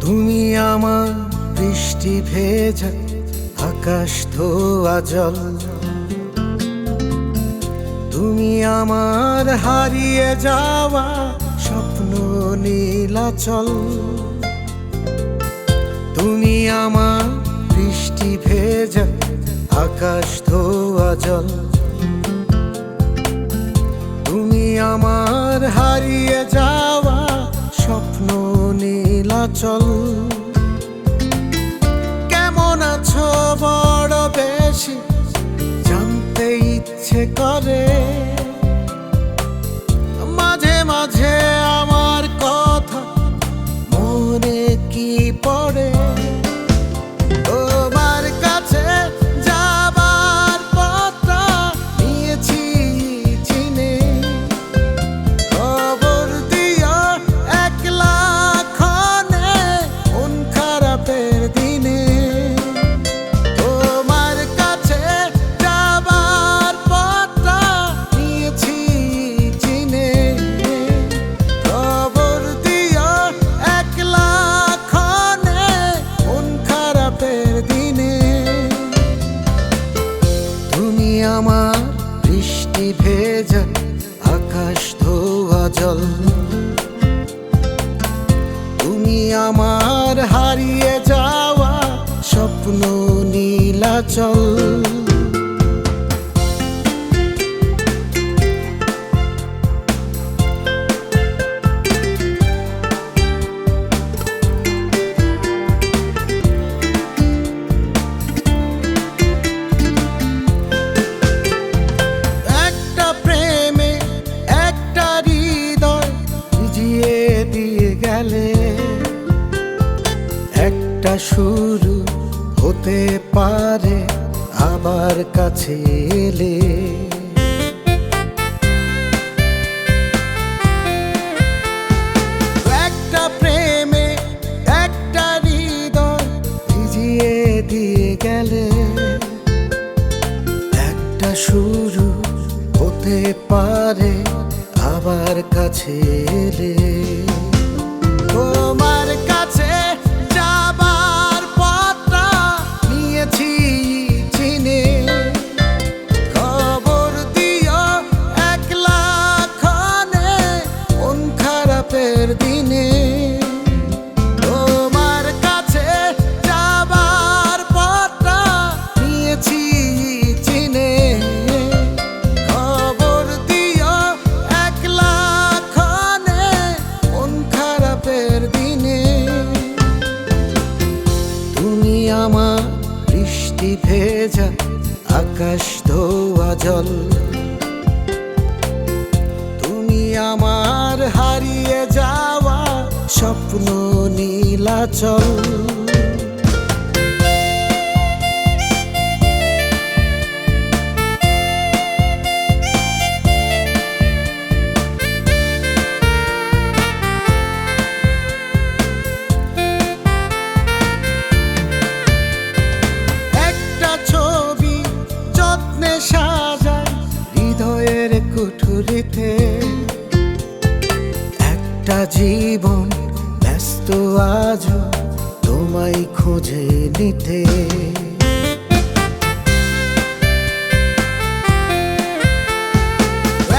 তুমি আমার বৃষ্টি ভেজা আকাশ ধোয়া জল, তুমি আমার হারিয়ে যাওয়া স্বপ্ন নীলাচল। তুমি আমার বৃষ্টি ভেজা আকাশ ধোয়া জল, তুমি আমার হারিয়ে যাওয়া স্বপ্ন নীলাচল। কেমন আছো বড় বেশি জানতে ইচ্ছে করে, মাঝে মাঝে আমার কথা মনে কি পড়ে। তোমার কাছে যাবার পথটা নিয়েছি চিনে, খবর দিও একলা ক্ষণে মন খারাপের দিনে। তোমার কাছে যাবার পথটা নিয়েছি চিনে, খবর দিও একলা ক্ষণে মন খারাপের দিনে। তুমি আমার বৃষ্টি ভেজা আকাশ ধোয়া জল, তুমি আমার হারিয়ে যাওয়া স্বপ্ন নীলাচল। একটা প্রেমে একটা হৃদয় ভিজিয়ে দিয়ে গেলে, একটা শুরু হতে পারে আবার কাছে এলে। একটা প্রেমে একটা হৃদয় ভিজিয়ে দিয়ে গেলে, একটা শুরু হতে পারে আবার কাছে এলে। তোমার কাছে যাবার পথটা নিয়েছি চিনে, খবর দিও একলা ক্ষণে মন খারাপের দিনে। তোমার কাছে যাবার পথটা নিয়েছি চিনে, খবর দিও একলা ক্ষণে মন খারাপের দিনে। তুমি আমার বৃষ্টি ভেজা আকাশ ধোয়া জল, তুমি আমার হারিয়ে যাওয়া স্বপ্ন নীলাচল। একটা ছবি যত্নে সাজায় হৃদয়ের কুঠুরিতে, একটা জীবন ব্যস্ত আজও তোমায় খোঁজে নিতে।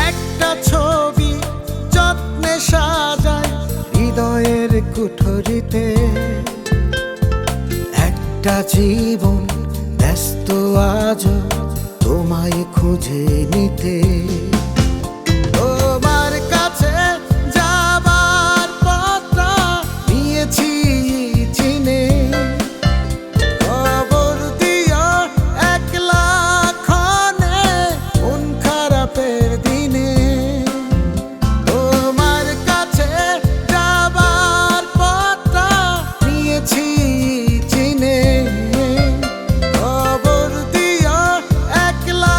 একটা ছবি যত্নে সাজায় হৃদয়ের কুঠুরিতে, একটা জীবন ব্যস্ত আজও তোমায় খুঁজে নিতে। তোমার কাছে যাবার পথটা নিয়েছি চিনে, খবর দিও একলা ক্ষণে মন খারাপের দিনে। তোমার কাছে যাবার পথটা নিয়েছি চিনে, খবর দিও একলা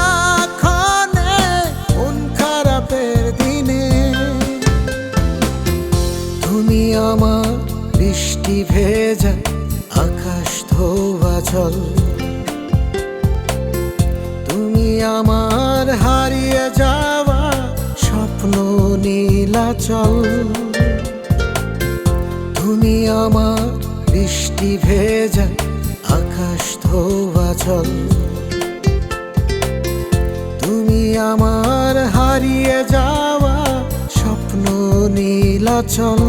ক্ষণে মন খারাপের দিনে। তুমি আমার বৃষ্টি ভেজা আকাশ ধোয়া জল, তুমি আমার হারিয়ে যাওয়া স্বপ্ন নীলাচল। তুমি আমার বৃষ্টি ভেজা আকাশ ধোয়া জল। তুমি আমার হারিয়ে যাওয়া স্বপ্ন নীলাচল।